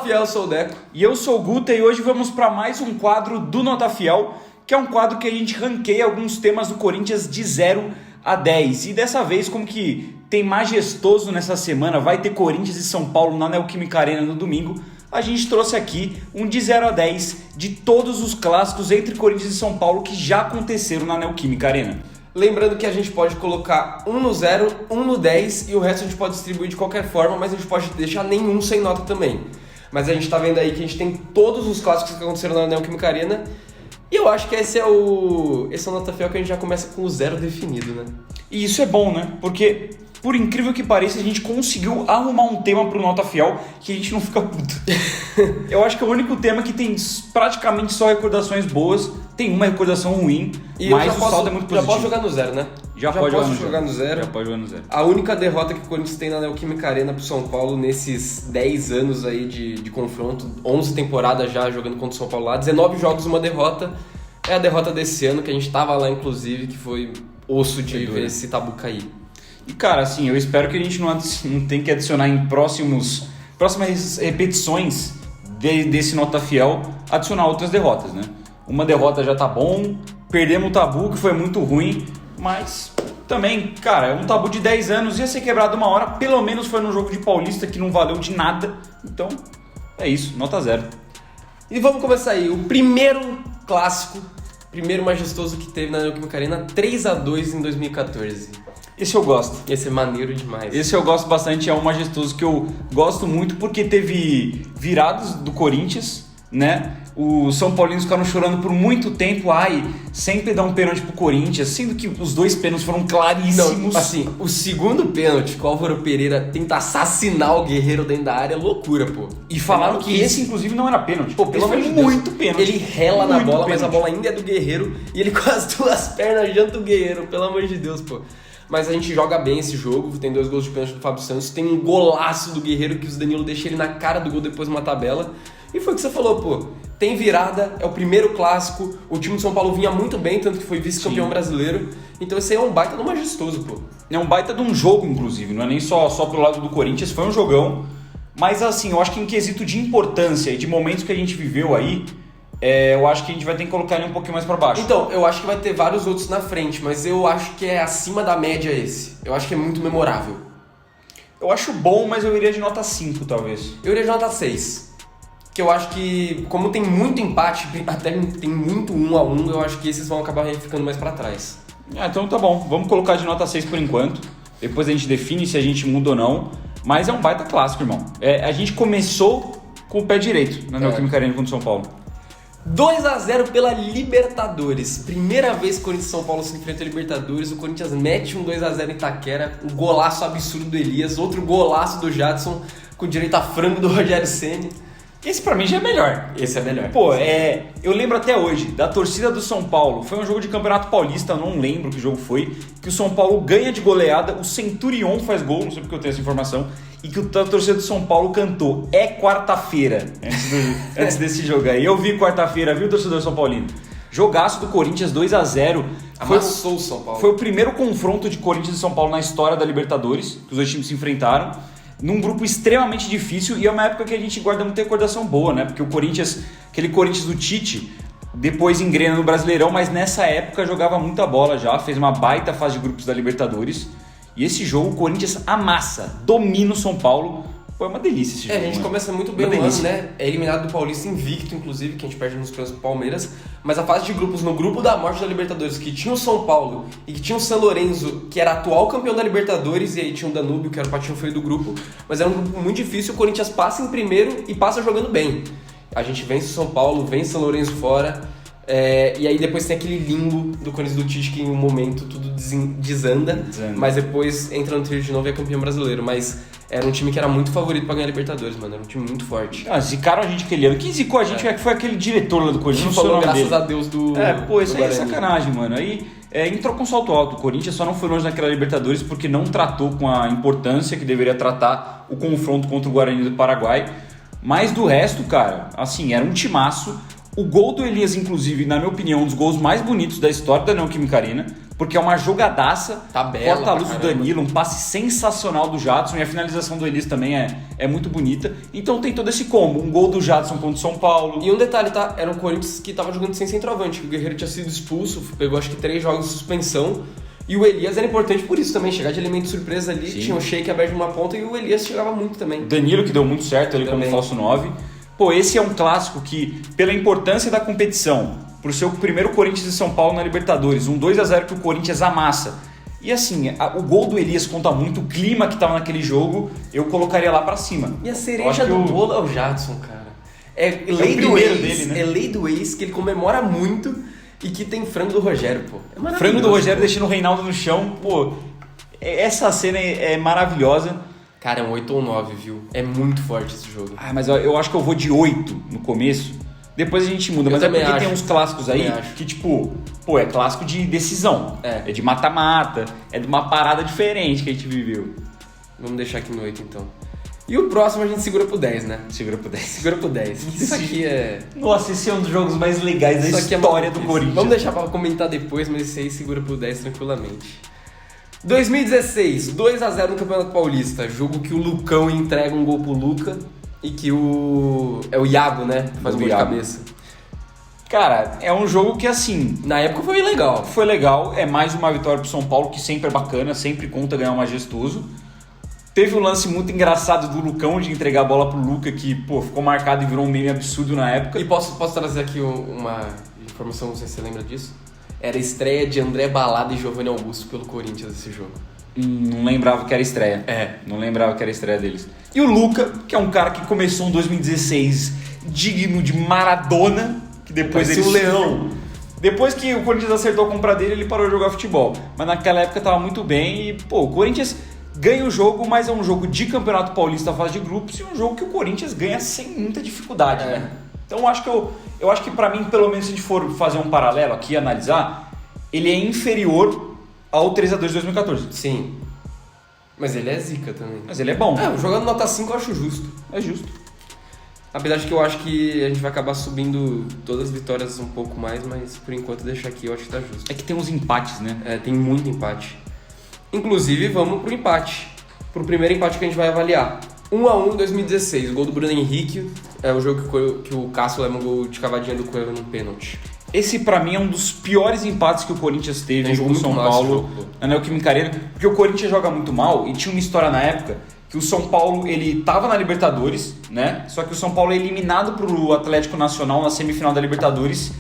Fiel, eu sou o Deco. E eu sou o Guta e hoje vamos para mais um quadro do Nota Fiel, que é um quadro que a gente ranqueia alguns temas do Corinthians de 0 a 10. E dessa vez, como que tem majestoso nessa semana, vai ter Corinthians e São Paulo na Neoquímica Arena no domingo, a gente trouxe aqui um de 0 a 10 de todos os clássicos entre Corinthians e São Paulo que já aconteceram na Neoquímica Arena. Lembrando que a gente pode colocar um no 0, um no 10 e o resto a gente pode distribuir de qualquer forma, mas a gente pode deixar nenhum sem nota também. Mas a gente tá vendo aí que a gente tem todos os clássicos que aconteceram na Neoquímica Arena e eu acho que esse é o Nota Fiel que a gente já começa com o 0 definido, né? E isso é bom, né? Porque, por incrível que pareça, a gente conseguiu arrumar um tema pro Nota Fiel que a gente não fica puto. Eu acho que é o único tema que tem praticamente só recordações boas, tem uma recordação ruim, e mas o saldo é muito positivo. Já posso jogar no 0, né? Já pode jogar no 0. Já pode jogar no 0. A única derrota que o Corinthians tem na Neoquímica Arena pro São Paulo nesses 10 anos aí de confronto, 11 temporadas já jogando contra o São Paulo lá, 19 jogos, uma derrota. É a derrota desse ano, que a gente tava lá inclusive, que foi osso de ver esse tabu cair. E cara, assim, eu espero que a gente não tenha que adicionar em próximas repetições desse Nota Fiel, adicionar outras derrotas, né? Uma derrota já tá bom, perdemos o tabu, que foi muito ruim, mas também, cara, é um tabu de 10 anos, ia ser quebrado uma hora, pelo menos foi num jogo de Paulista que não valeu de nada, então é isso, nota 0. E vamos começar aí, o primeiro clássico, primeiro majestoso que teve na Neoquímica Arena, 3-2 em 2014. Esse eu gosto. Esse é maneiro demais. Esse eu gosto bastante, é um majestoso que eu gosto muito porque teve virados do Corinthians, né? Os São Paulinos ficaram chorando por muito tempo, sempre dá um pênalti pro Corinthians, sendo que os dois pênaltis foram claríssimos. Não, assim, o segundo pênalti, que o Álvaro Pereira tenta assassinar o Guerreiro dentro da área, é loucura, pô. E falaram que esse, inclusive, não era pênalti. Pô, pelo amor de Deus. Muito pênalti. Ele rela na bola, pênalti. mas a bola ainda é do Guerreiro e ele com as duas pernas janta o Guerreiro, pelo amor de Deus, pô. Mas a gente joga bem esse jogo, tem 2 gols de pênalti do Fábio Santos, tem um golaço do Guerreiro que o Danilo deixa ele na cara do gol depois de uma tabela. E foi o que você falou, pô, tem virada, é o primeiro clássico, o time de São Paulo vinha muito bem, tanto que foi vice-campeão brasileiro, então esse aí é um baita do majestoso, pô. É um baita de um jogo, inclusive, não é nem só pro lado do Corinthians, foi um jogão, mas assim, eu acho que em quesito de importância e de momentos que a gente viveu aí, eu acho que a gente vai ter que colocar ele um pouquinho mais pra baixo. Então, eu acho que vai ter vários outros na frente, mas eu acho que é acima da média esse, eu acho que é muito memorável. Eu acho bom, mas eu iria de nota 5, talvez. Eu iria de nota 6. Que eu acho que, como tem muito empate, até tem muito 1-1, eu acho que esses vão acabar ficando mais pra trás. Então tá bom, vamos colocar de nota 6 por enquanto. Depois a gente define se a gente muda ou não. Mas é um baita clássico, irmão. A gente começou com o pé direito na Neoquímica Arena contra o São Paulo. 2-0 pela Libertadores. Primeira vez que o Corinthians e São Paulo se enfrentam a Libertadores. O Corinthians mete um 2-0 em Itaquera. Um golaço absurdo do Elias. Outro golaço do Jadson com direito a frango do Rogério Ceni. Esse pra mim já é melhor. Esse é melhor. Pô, eu lembro até hoje da torcida do São Paulo. Foi um jogo de Campeonato Paulista, não lembro que jogo foi. Que o São Paulo ganha de goleada, o Centurion faz gol, não sei porque eu tenho essa informação. E que a torcida do São Paulo cantou "É quarta-feira" antes desse jogo aí. Eu vi quarta-feira, viu, torcedor São Paulino? Jogaço do Corinthians, 2-0. Amassou o São Paulo. Foi o primeiro confronto de Corinthians e São Paulo na história da Libertadores, que os dois times se enfrentaram. Num grupo extremamente difícil e é uma época que a gente guarda muita recordação boa, né? Porque o Corinthians, aquele Corinthians do Tite, depois engrena no Brasileirão, mas nessa época jogava muita bola já, fez uma baita fase de grupos da Libertadores. E esse jogo o Corinthians amassa, domina o São Paulo. Foi uma delícia esse jogo. A gente começa muito bem o ano, né? É eliminado do Paulista invicto, inclusive, que a gente perde nos pênaltis do Palmeiras. Mas a fase de grupos no grupo da morte da Libertadores, que tinha o São Paulo e que tinha o San Lorenzo, que era atual campeão da Libertadores, e aí tinha o Danúbio, que era o patinho feio do grupo. Mas era um grupo muito difícil, o Corinthians passa em primeiro e passa jogando bem. A gente vence o São Paulo, vence o San Lorenzo fora. E aí depois tem aquele limbo do Corinthians do Tite, que em um momento tudo desanda. Mas depois entra no trilho de novo e é campeão brasileiro. Mas era um time que era muito favorito pra ganhar Libertadores, mano. Era um time muito forte. Zicaram a gente aquele ano. Quem zicou a gente foi aquele diretor lá do Corinthians. Não falou graças a Deus do isso aí é sacanagem, mano. Aí entrou com salto alto. O Corinthians só não foi longe naquela Libertadores porque não tratou com a importância que deveria tratar o confronto contra o Guarani do Paraguai. Mas do resto, cara, assim, era um timaço. O gol do Elias, inclusive, na minha opinião, um dos gols mais bonitos da história da Neoquímica Arena. porque é uma jogadaça, Tabela corta a luz pra do caramba. Danilo, um passe sensacional do Jadson, e a finalização do Elias também é muito bonita. Então tem todo esse combo, um gol do Jadson contra o São Paulo. E um detalhe, tá? Era um Corinthians que tava jogando sem centroavante, que o Guerreiro tinha sido expulso, pegou acho que 3 jogos de suspensão. E o Elias era importante por isso também, chegar de elemento surpresa ali, Sim. tinha o Sheik aberto numa ponta e o Elias chegava muito também. Danilo, que deu muito certo ali como Também. falso 9. Pô, esse é um clássico que, pela importância da competição, por ser o primeiro Corinthians e São Paulo na Libertadores, um 2-0 que o Corinthians amassa. E assim, o gol do Elias conta muito, o clima que tava naquele jogo, eu colocaria lá pra cima. E a Eu acho cereja que do bolo é o Jadson, cara. É lei do primeiro ex, dele, né? é lei do ex, que ele comemora muito e que tem frango do Rogério, pô. É maravilhoso, Frango do Rogério pô. deixando o Reinaldo no chão, pô, essa cena é maravilhosa. Cara, é um 8 ou 9, viu? É muito forte esse jogo. Ah, mas eu acho que eu vou de 8 no começo. Depois a gente muda, Eu mas é também porque acho. tem uns clássicos aí Também acho. que, tipo, pô, é clássico de decisão. É. É de mata-mata, é de uma parada diferente que a gente viveu. Vamos deixar aqui no 8, então. E o próximo a gente segura pro 10, né? Segura pro 10. Segura pro 10. Isso aqui é... Nossa, esse é um dos jogos mais legais da Isso aqui é história do maluquice. Corinthians. Vamos deixar pra comentar depois, mas esse aí segura pro 10 tranquilamente. 2016, 2-0 no Campeonato Paulista. Jogo que o Lucão entrega um gol pro Luca e que o... É o Iago, né? Faz um gol de Iago. cabeça. Cara, é um jogo que, assim, Na época foi legal. foi legal. É mais uma vitória pro São Paulo, que sempre é bacana, sempre conta ganhar um majestoso. Teve um lance muito engraçado do Lucão de entregar a bola pro Luca, que, pô, ficou marcado e virou um meme absurdo na época. E posso trazer aqui uma informação, não sei se você lembra disso? Era a estreia de André Balada e Giovanni Augusto pelo Corinthians esse jogo. Não lembrava que era estreia. Não lembrava que era estreia deles. E o Luca, que é um cara que começou em 2016 digno de Maradona, que depois Parecia ele... um leão. Depois que o Corinthians acertou a compra dele, ele parou de jogar futebol. Mas naquela época tava muito bem e, pô, o Corinthians ganha o jogo, mas é um jogo de Campeonato Paulista, fase de grupos, e um jogo que o Corinthians ganha sem muita dificuldade, né? Então eu acho que pra mim, pelo menos se a gente for fazer um paralelo aqui, analisar, ele é inferior ao 3-2 de 2014. Sim. Mas ele é zica também. Mas ele é bom. Jogando nota 5 eu acho justo. É justo. Apesar de que eu acho que a gente vai acabar subindo todas as vitórias um pouco mais, mas por enquanto deixar aqui eu acho que tá justo. É que tem uns empates, né? Tem muito empate. Inclusive, vamos pro empate. Pro primeiro empate que a gente vai avaliar. 1-1 em 2016, o gol do Bruno Henrique. É o jogo que o Cássio leva um gol de cavadinha do Cueva num pênalti. Esse pra mim é um dos piores empates que o Corinthians teve Jogou com o muito São mal esse Paulo jogo. na Neoquímica Arena, porque o Corinthians joga muito mal e tinha uma história na época que o São Paulo, ele tava na Libertadores, né? Só que o São Paulo é eliminado pro Atlético Nacional na semifinal da Libertadores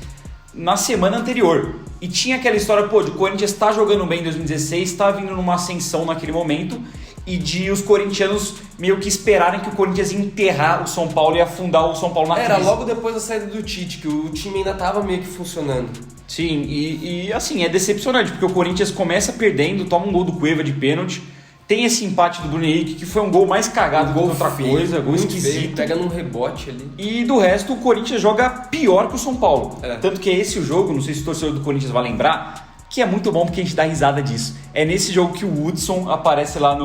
na semana anterior. E tinha aquela história, pô, de o Corinthians tá jogando bem em 2016, tá vindo numa ascensão naquele momento, e de os corintianos meio que esperarem que o Corinthians ia enterrar o São Paulo e afundar o São Paulo na Era crise. logo depois da saída do Tite, que o time ainda tava meio que funcionando. Sim, e assim, é decepcionante, porque o Corinthians começa perdendo, toma um gol do Cueva de pênalti, tem esse empate do Bruno Henrique, que foi um gol mais cagado que outra coisa, gol muito esquisito. feio, pega num rebote ali. E do resto, o Corinthians joga pior que o São Paulo. É. Tanto que é esse o jogo, não sei se o torcedor do Corinthians vai lembrar, que é muito bom porque a gente dá risada disso. É nesse jogo que o Hudson aparece lá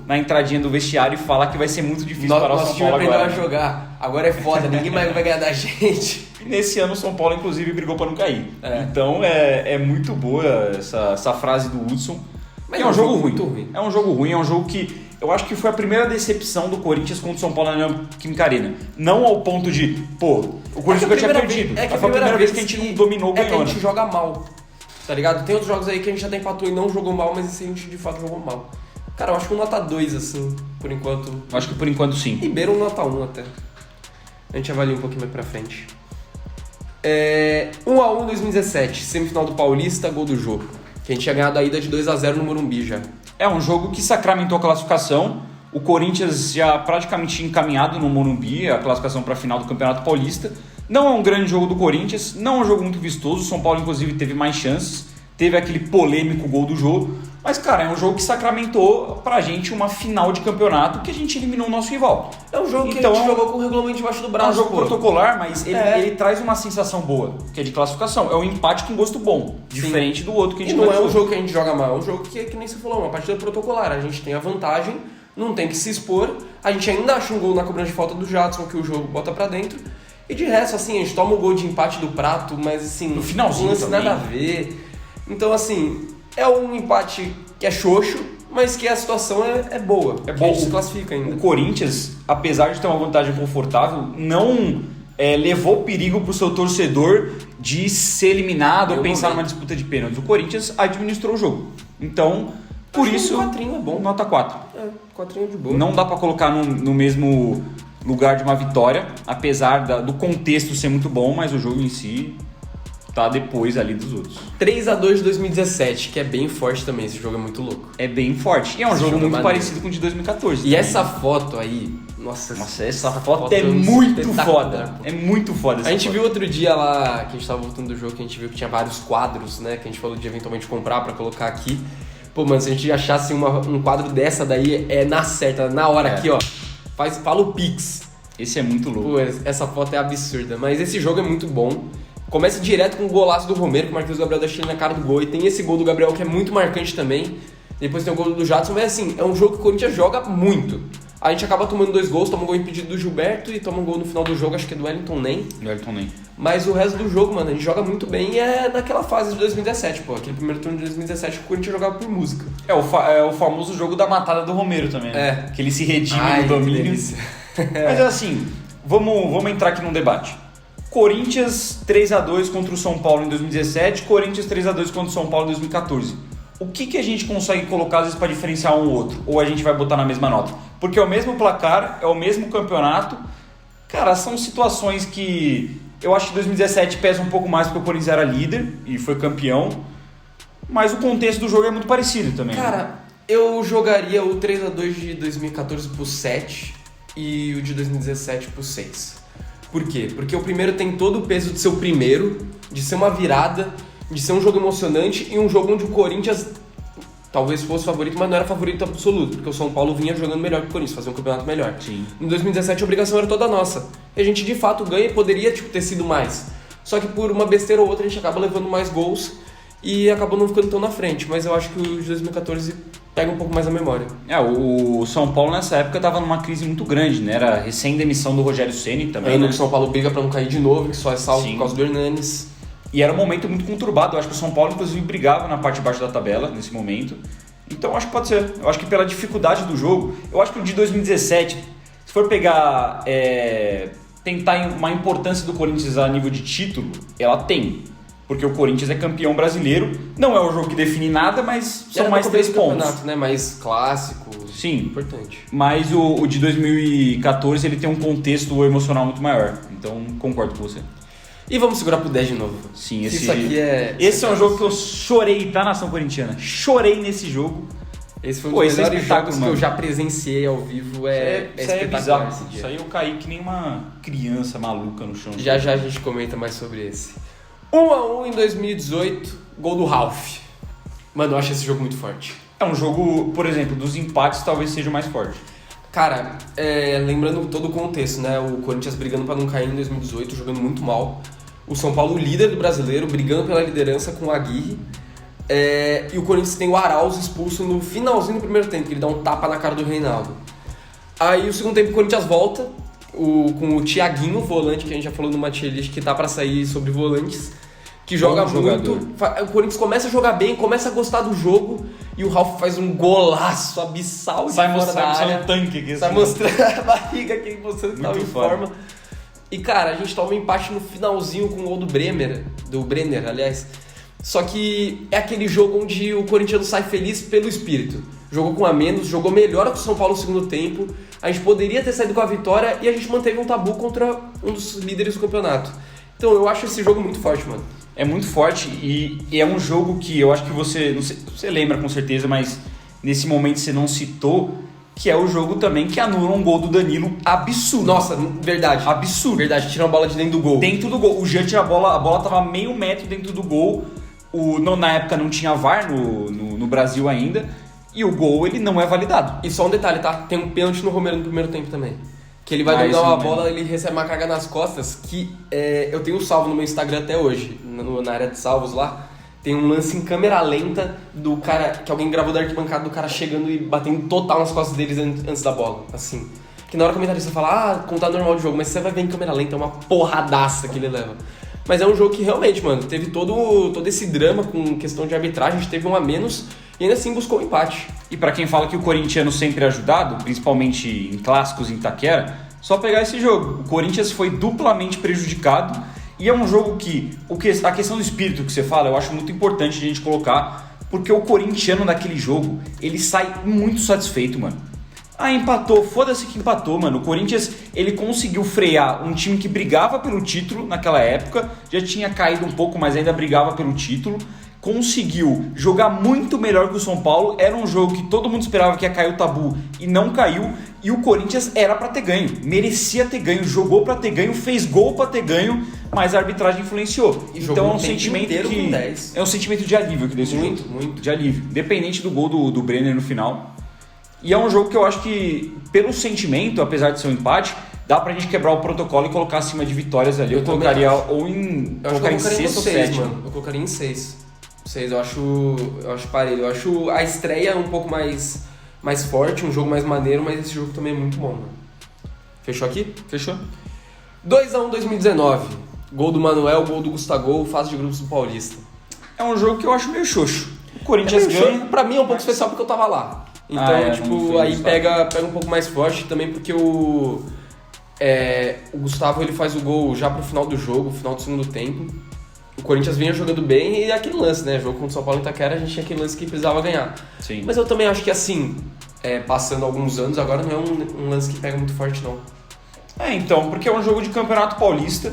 na entradinha do vestiário e fala que vai ser muito difícil parar o Nosso São time Paulo aprendeu agora. a jogar. Agora é foda, ninguém mais vai ganhar da gente. E nesse ano o São Paulo, inclusive, brigou para não cair. É. Então é muito boa essa frase do Hudson. Mas é um jogo ruim. muito ruim. É um jogo ruim, é um jogo que eu acho que foi a primeira decepção do Corinthians contra o São Paulo na Neoquímica Arena. Não ao ponto de, pô, o Corinthians nunca tinha perdido. É que Mas foi a primeira vez que a gente não dominou, é que a ganhou, gente né? joga mal, tá ligado? Tem outros jogos aí que a gente já empatou e não jogou mal, mas esse a gente de fato jogou mal. Cara, eu acho que um nota 2, assim, por enquanto. Eu acho que por enquanto sim. Ribeiro um nota 1 até. A gente avalia um pouquinho mais pra frente. 1-1 em 2017, semifinal do Paulista, gol do jogo. Que a gente tinha ganhado a ida de 2-0 no Morumbi já. É um jogo que sacramentou a classificação. O Corinthians já praticamente encaminhado no Morumbi, a classificação para a final do Campeonato Paulista. Não é um grande jogo do Corinthians, não é um jogo muito vistoso. O São Paulo, inclusive, teve mais chances. Teve aquele polêmico gol do jogo. Mas, cara, é um jogo que sacramentou pra gente uma final de campeonato que a gente eliminou o nosso rival. É um jogo que Então, a gente jogou com o regulamento debaixo do É braço. um jogo pô. protocolar, mas É. ele traz uma sensação boa, que é de classificação. É um empate com gosto bom, diferente do outro que a E gente não é um analisou. jogo que a gente joga mal, é um jogo que nem você falou, uma partida protocolar. A gente tem a vantagem, não tem que se expor. A gente ainda acha um gol na cobrança de falta do Jadson, que o jogo bota pra dentro. E de resto, assim, a gente toma o gol de empate do Prato, mas assim... No finalzinho um lance também. nada a ver. Então, assim, É um empate que é xoxo, mas que a situação é boa. É bom, se classifica ainda. O Corinthians, apesar de ter uma vantagem confortável, não levou perigo pro seu torcedor de ser eliminado ou pensar numa disputa de pênaltis. O Corinthians administrou o jogo. Então, por isso, um 4 é bom. Nota 4. 4 de boa. Não dá pra colocar no mesmo lugar de uma vitória, apesar do contexto ser muito bom, mas o jogo em si tá depois ali dos outros. 3-2 de 2017, que é bem forte também, esse jogo é muito louco. É bem forte. E é um jogo muito parecido com o de 2014. E também. essa foto aí, nossa essa foto é muito foda. Pô. É muito foda essa A gente foto. viu outro dia lá, que a gente tava voltando do jogo, que a gente viu que tinha vários quadros, né, que a gente falou de eventualmente comprar pra colocar aqui. Pô, mano, se a gente achasse um quadro dessa daí, na certa, na hora aqui, ó, fala o Pix. Esse é muito louco. Pô, essa foto é absurda, mas esse jogo é muito bom. Começa direto com o golaço do Romero, que o Marquinhos Gabriel deixa ele na cara do gol. E tem esse gol do Gabriel que é muito marcante também. Depois tem o gol do Jadson. Mas assim, é um jogo que o Corinthians joga muito. A gente acaba tomando 2 gols, toma um gol impedido do Gilberto e toma um gol no final do jogo, acho que é do Wellington Nem. Mas o resto do jogo, mano, a gente joga muito bem e é naquela fase de 2017, pô. Aquele primeiro turno de 2017 que o Corinthians jogava por música. É o famoso jogo da matada do Romero também, né? Que ele se redime no domínio. Mas assim, vamos entrar aqui num debate. Corinthians 3-2 contra o São Paulo em 2017, Corinthians 3-2 contra o São Paulo em 2014. O que a gente consegue colocar às vezes para diferenciar um ou outro? Ou a gente vai botar na mesma nota? Porque é o mesmo placar, é o mesmo campeonato. Cara, são situações que eu acho que 2017 pesa um pouco mais porque o Corinthians era líder e foi campeão. Mas o contexto do jogo é muito parecido também. Cara, eu jogaria o 3-2 de 2014 por 7 e o de 2017 por 6. Por quê? Porque o primeiro tem todo o peso de ser o primeiro, de ser uma virada, de ser um jogo emocionante e um jogo onde o Corinthians talvez fosse favorito, mas não era favorito absoluto, porque o São Paulo vinha jogando melhor que o Corinthians, fazia um campeonato melhor. Sim. Em 2017 a obrigação era toda nossa. E a gente de fato ganha e poderia ter sido mais. Só que por uma besteira ou outra a gente acaba levando mais gols e acabou não ficando tão na frente. Mas eu acho que o de 2014 pega um pouco mais a memória. O São Paulo nessa época estava numa crise muito grande, né? Era recém-demissão do Rogério Ceni também, Ano né? que o São Paulo briga pra não cair de novo, que só é salvo por causa do Hernanes. E era um momento muito conturbado. Eu acho que o São Paulo, inclusive, brigava na parte de baixo da tabela nesse momento. Então, acho que pode ser. Eu acho que pela dificuldade do jogo, eu acho que o de 2017, se for pegar, tentar uma importância do Corinthians a nível de título, ela tem. Porque o Corinthians é campeão brasileiro. Não é um jogo que define nada, mas são mais 3 pontos. Né? Mais clássico. Sim. Importante. Mas o de 2014 ele tem um contexto emocional muito maior. Então, concordo com você. E vamos segurar pro 10 de novo. Sim, isso aqui é... Esse é um jogo que eu chorei, tá, nação corintiana? Chorei nesse jogo. Esse foi um dos melhores jogos que eu já presenciei ao vivo. Isso é bizarro. Isso aí eu caí que nem uma criança maluca no chão. Já a gente comenta mais sobre esse. 1-1 em 2018, gol do Ralf. Mano, eu acho esse jogo muito forte. É um jogo, por exemplo, dos empates talvez seja o mais forte. Cara, lembrando todo o contexto, né? O Corinthians brigando pra não cair em 2018, jogando muito mal. O São Paulo, líder do brasileiro, brigando pela liderança com o Aguirre. E o Corinthians tem o Arauz expulso no finalzinho do primeiro tempo, que ele dá um tapa na cara do Reinaldo. Aí o segundo tempo o Corinthians volta, com o Thiaguinho, volante, que a gente já falou no Matielli, que tá pra sair sobre volantes, que joga muito. O Corinthians começa a jogar bem, começa a gostar do jogo, e o Ralf faz um golaço abissal de fora da área. Sai tanque aqui. Sai mostrando a barriga aqui, mostrando que tava em forma. E cara, a gente toma um empate no finalzinho com o gol do Brenner, aliás. Só que é aquele jogo onde o Corinthians sai feliz pelo espírito. Jogou com a menos, jogou melhor que o São Paulo no segundo tempo. A gente poderia ter saído com a vitória e a gente manteve um tabu contra um dos líderes do campeonato. Então eu acho esse jogo muito forte, mano. É muito forte e é um jogo que eu acho que você, não sei, você lembra com certeza, mas nesse momento você não citou, que é o jogo também que anula um gol do Danilo absurdo. Nossa, verdade. Absurdo. Verdade, tira uma bola de dentro do gol. Dentro do gol. O Jean tira a bola tava meio metro dentro do gol. Na época não tinha VAR no Brasil ainda. E o gol, ele não é validado. E só um detalhe, tá? Tem um pênalti no Romero no primeiro tempo também. Que ele vai dominar uma bola, ele recebe uma carga nas costas, que eu tenho salvo no meu Instagram até hoje, na área de salvos lá. Tem um lance em câmera lenta do cara, que alguém gravou da arquibancada, do cara chegando e batendo total nas costas deles antes da bola, assim. Que na hora o comentarista fala, contar normal de jogo, mas você vai ver em câmera lenta, é uma porradaça que ele leva. Mas é um jogo que realmente, mano, teve todo esse drama com questão de arbitragem, a gente teve um a menos e ainda assim buscou o empate. E pra quem fala que o corintiano sempre é ajudado, principalmente em clássicos em Itaquera, só pegar esse jogo. O Corinthians foi duplamente prejudicado e é um jogo que a questão do espírito que você fala, eu acho muito importante a gente colocar, porque o corintiano naquele jogo, ele sai muito satisfeito, mano. Ah, empatou, foda-se que empatou, mano. O Corinthians, ele conseguiu frear um time que brigava pelo título naquela época, já tinha caído um pouco, mas ainda brigava pelo título. Conseguiu jogar muito melhor que o São Paulo. Era um jogo que todo mundo esperava que ia cair o tabu e não caiu. E o Corinthians era pra ter ganho, merecia ter ganho, jogou pra ter ganho, fez gol pra ter ganho, mas a arbitragem influenciou. E então é um sentimento que é um sentimento de alívio que desse muito, jogo. muito De alívio, independente do gol do Brenner no final. E é um jogo que eu acho que, pelo sentimento, apesar de ser um empate, dá pra gente quebrar o protocolo e colocar acima de vitórias ali. Eu colocaria ou em. Colocaria em sexto ou 6, sétimo. mano. Eu colocaria em 6. 6, eu acho parelho. Eu acho a estreia um pouco mais forte, um jogo mais maneiro, mas esse jogo também é muito bom, mano. Fechou aqui? Fechou. 2x1 2019. Gol do Manuel, gol do Gustavo, fase de grupos do Paulista. É um jogo que eu acho meio xoxo. O Corinthians ganha. Pra mim é um pouco especial porque eu tava lá. Então, aí pega um pouco mais forte também porque o Gustavo ele faz o gol já pro final do jogo, final do segundo tempo. O Corinthians vinha jogando bem e aquele lance, né? Jogo contra o São Paulo em Itaquera, a gente tinha aquele lance que precisava ganhar. Sim. Mas eu também acho que assim, passando alguns anos, agora não é um lance que pega muito forte, não. Então, porque é um jogo de Campeonato Paulista.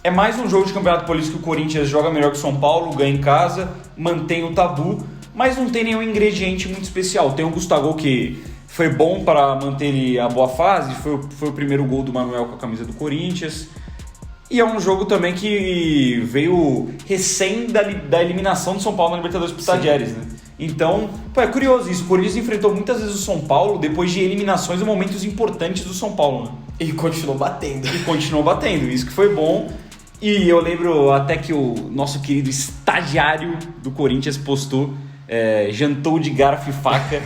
É mais um jogo de Campeonato Paulista que o Corinthians joga melhor que o São Paulo, ganha em casa, mantém o tabu, mas não tem nenhum ingrediente muito especial. Tem o Gustavo que foi bom para manter a boa fase, foi o primeiro gol do Manuel com a camisa do Corinthians. E é um jogo também que veio recém da eliminação do São Paulo na Libertadores pro Tadieres, né? Então, é curioso isso. O Corinthians enfrentou muitas vezes o São Paulo depois de eliminações e momentos importantes do São Paulo, né? E continuou batendo. Isso que foi bom. E eu lembro até que o nosso querido estagiário do Corinthians postou, jantou de garfo e faca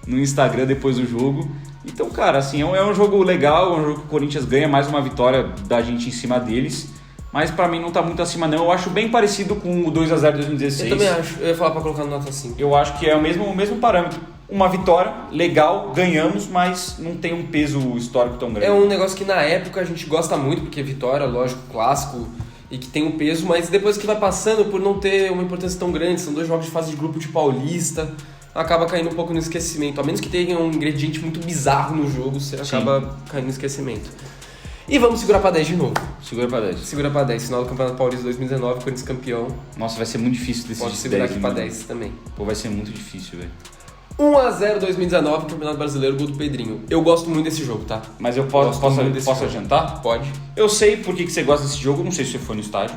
no Instagram depois do jogo. Então, cara, assim, é um jogo legal, é um jogo que o Corinthians ganha mais uma vitória da gente em cima deles. Mas pra mim não tá muito acima não, eu acho bem parecido com o 2x0 de 2016. Eu também acho, eu ia falar pra colocar no nota 5. Eu acho que é o mesmo parâmetro. Uma vitória, legal, ganhamos, mas não tem um peso histórico tão grande. É um negócio que na época a gente gosta muito, porque vitória, lógico, clássico, e que tem um peso, mas depois que vai passando, por não ter uma importância tão grande, são 2 jogos de fase de grupo de Paulista, acaba caindo um pouco no esquecimento. A menos que tenha um ingrediente muito bizarro no jogo, você acaba caindo no esquecimento. E vamos segurar pra 10 de novo. Segura pra 10. Segura pra 10. Final do Campeonato Paulista 2019, Corinthians campeão. Nossa, vai ser muito difícil decidir. Pode segurar aqui pra 10 também. Pô, vai ser muito difícil, velho. 1x0 2019, Campeonato Brasileiro, gol do Pedrinho. Eu gosto muito desse jogo, tá? Mas eu posso adiantar? Pode. Eu sei por que você gosta desse jogo, não sei se você foi no estádio.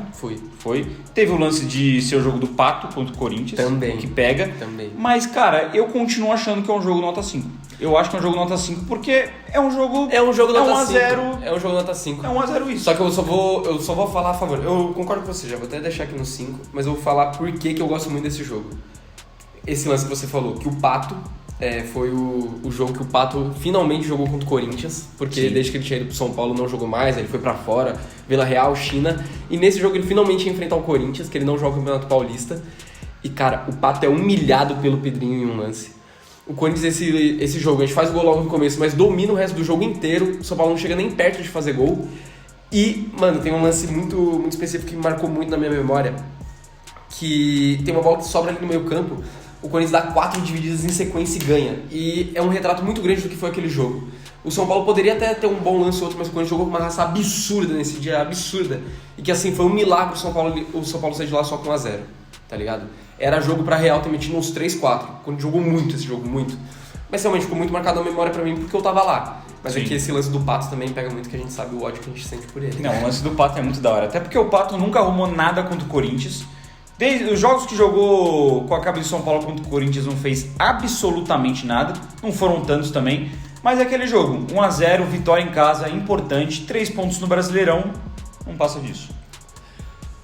Foi. Teve o lance de ser o jogo do Pato contra o Corinthians. Também. Que pega. Também. Mas, cara, eu continuo achando que é um jogo nota 5. Eu acho que é um jogo nota 5 porque é um jogo... É um jogo nota 5. 1x0. É um jogo nota 5. É 1x0 isso. Só que eu só vou falar a favor. Eu concordo com você, já vou até deixar aqui no 5, mas eu vou falar por que eu gosto muito desse jogo. Esse lance que você falou, que o Pato... foi o jogo que o Pato finalmente jogou contra o Corinthians, porque Sim. desde que ele tinha ido pro São Paulo não jogou mais, ele foi pra fora, Vila Real, China, e nesse jogo ele finalmente ia enfrentar o Corinthians, que ele não joga o Campeonato Paulista, e cara, o Pato é humilhado pelo Pedrinho em um lance. O Corinthians, esse jogo, a gente faz o gol logo no começo, mas domina o resto do jogo inteiro, o São Paulo não chega nem perto de fazer gol, e, mano, tem um lance muito, muito específico que me marcou muito na minha memória, que tem uma bola que sobra ali no meio campo, o Corinthians dá 4 divididas em sequência e ganha. E é um retrato muito grande do que foi aquele jogo. O São Paulo poderia até ter um bom lance ou outro, mas o Corinthians jogou com uma raça absurda nesse dia, absurda. E que assim, foi um milagre o São Paulo sair de lá só com 1x0, tá ligado? Era jogo pra Real ter metido uns 3-4. O Corinthians jogou muito esse jogo, muito. Mas realmente ficou muito marcado na memória pra mim porque eu tava lá. Mas Sim. é que esse lance do Pato também pega muito, que a gente sabe o ódio que a gente sente por ele. Não, o lance do Pato é muito da hora. Até porque o Pato nunca arrumou nada contra o Corinthians. Desde os jogos que jogou com a camisa de São Paulo contra o Corinthians não fez absolutamente nada. Não foram tantos também. Mas é aquele jogo, 1x0, vitória em casa, importante. 3 pontos no Brasileirão, não passa disso.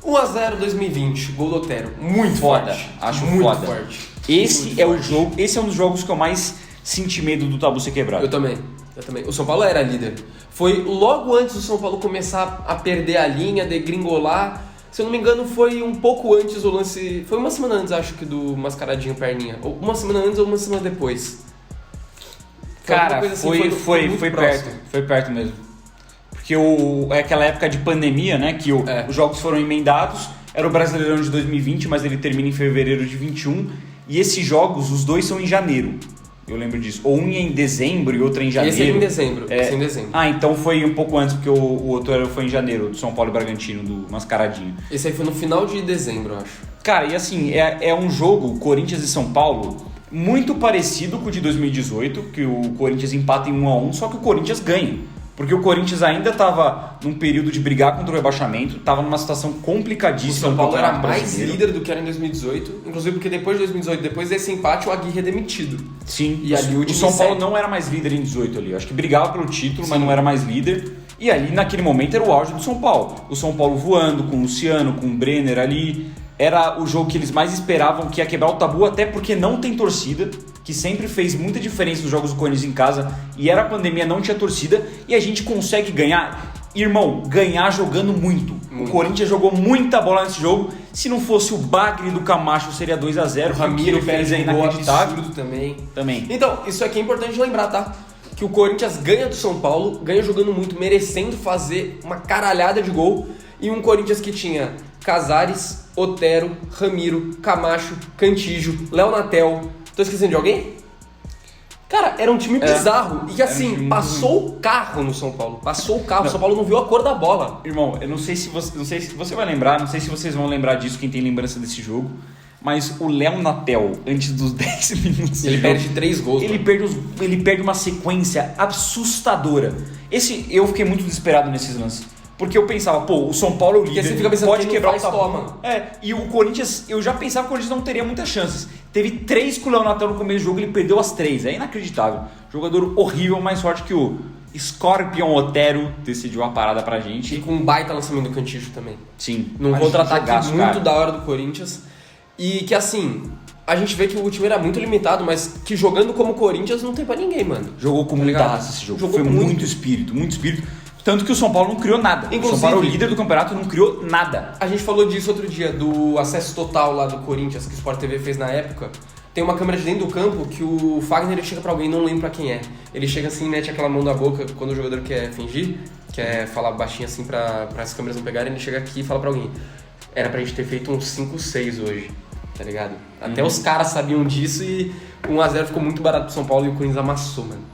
1x0 2020, gol do Otero. Muito Foda, forte. acho muito foda. forte. Esse Muito é forte. o jogo, esse é um dos jogos que eu mais senti medo do tabu ser quebrado. Eu também. Eu também. O São Paulo era líder. Foi logo antes do São Paulo começar a perder a linha, degringolar. Se eu não me engano, foi um pouco antes do lance... Foi uma semana antes, acho que, do Mascaradinho Perninha. Ou uma semana antes ou uma semana depois. Cara, assim, foi perto. Foi perto mesmo. Porque é aquela época de pandemia, né? Que os jogos foram emendados. Era o Brasileirão de 2020, mas ele termina em fevereiro de 21. E esses jogos, os dois são em janeiro. Eu lembro disso. Ou um em dezembro e outro em janeiro. Esse é em dezembro. Esse é em dezembro. Ah, então foi um pouco antes, porque o outro foi em janeiro, do São Paulo e Bragantino, do Mascaradinho. Esse aí foi no final de dezembro, eu acho. Cara, e assim, é um jogo, Corinthians e São Paulo, muito parecido com o de 2018, que o Corinthians empata em 1-1, só que o Corinthians ganha. Porque o Corinthians ainda estava num período de brigar contra o rebaixamento, estava numa situação complicadíssima. O São Paulo era mais líder do que era em 2018, inclusive porque depois de 2018, depois desse empate, o Aguirre é demitido. Sim, e ali o São Paulo não era mais líder em 18 ali, eu acho que brigava pelo título, mas não era mais líder. E ali, naquele momento, era o auge do São Paulo. O São Paulo voando, com o Luciano, com o Brenner ali. Era o jogo que eles mais esperavam, que ia quebrar o tabu, até porque não tem torcida, que sempre fez muita diferença nos jogos do Corinthians em casa, e era a pandemia, não tinha torcida, e a gente consegue ganhar, irmão, ganhar jogando muito. O Corinthians jogou muita bola nesse jogo, se não fosse o bagre do Camacho seria 2-0, o Ramiro fez é inacreditável também. Então, isso aqui é importante lembrar, tá? Que o Corinthians ganha do São Paulo, ganha jogando muito, merecendo fazer uma caralhada de gol, e um Corinthians que tinha Casares, Otero, Ramiro, Camacho, Cantígio, Léo Natel. Tô esquecendo de alguém? Cara, era um time bizarro. E assim, passou o carro no São Paulo. Passou o carro. O São Paulo não viu a cor da bola. Irmão, eu não sei se você vai lembrar, não sei se vocês vão lembrar disso, quem tem lembrança desse jogo. Mas o Léo Natel, antes dos 10 minutos... Ele perde 3 gols. Ele perde uma sequência assustadora. Eu fiquei muito desesperado nesses lances. Porque eu pensava, o São Paulo é o líder, fica pensando, pode quebrar o tabu. Toma. E o Corinthians, eu já pensava que o Corinthians não teria muitas chances. Teve 3 com o Léo Natel no começo do jogo, ele perdeu as 3. É inacreditável. Jogador horrível, mais forte que o Scorpion Otero decidiu a parada pra gente. E com um baita lançamento do Cantígio também. Sim. Num contra-ataque muito da hora do Corinthians. E que assim, a gente vê que o time era muito limitado, mas que jogando como Corinthians não tem pra ninguém, mano. Jogou com muita raça esse jogo. Foi muito espírito, muito espírito. Tanto que o São Paulo não criou nada. Inclusive, o São Paulo é o líder do campeonato, não criou nada. A gente falou disso outro dia, do acesso total lá do Corinthians, que o Sport TV fez na época. Tem uma câmera de dentro do campo que o Fagner ele chega pra alguém, não lembro pra quem é. Ele chega assim, mete aquela mão na boca quando o jogador quer fingir, quer falar baixinho assim pra as câmeras não pegarem, ele chega aqui e fala pra alguém. Era pra gente ter feito uns 5-6 hoje, tá ligado? Até os caras sabiam disso e 1-0 ficou muito barato pro São Paulo e o Corinthians amassou, mano.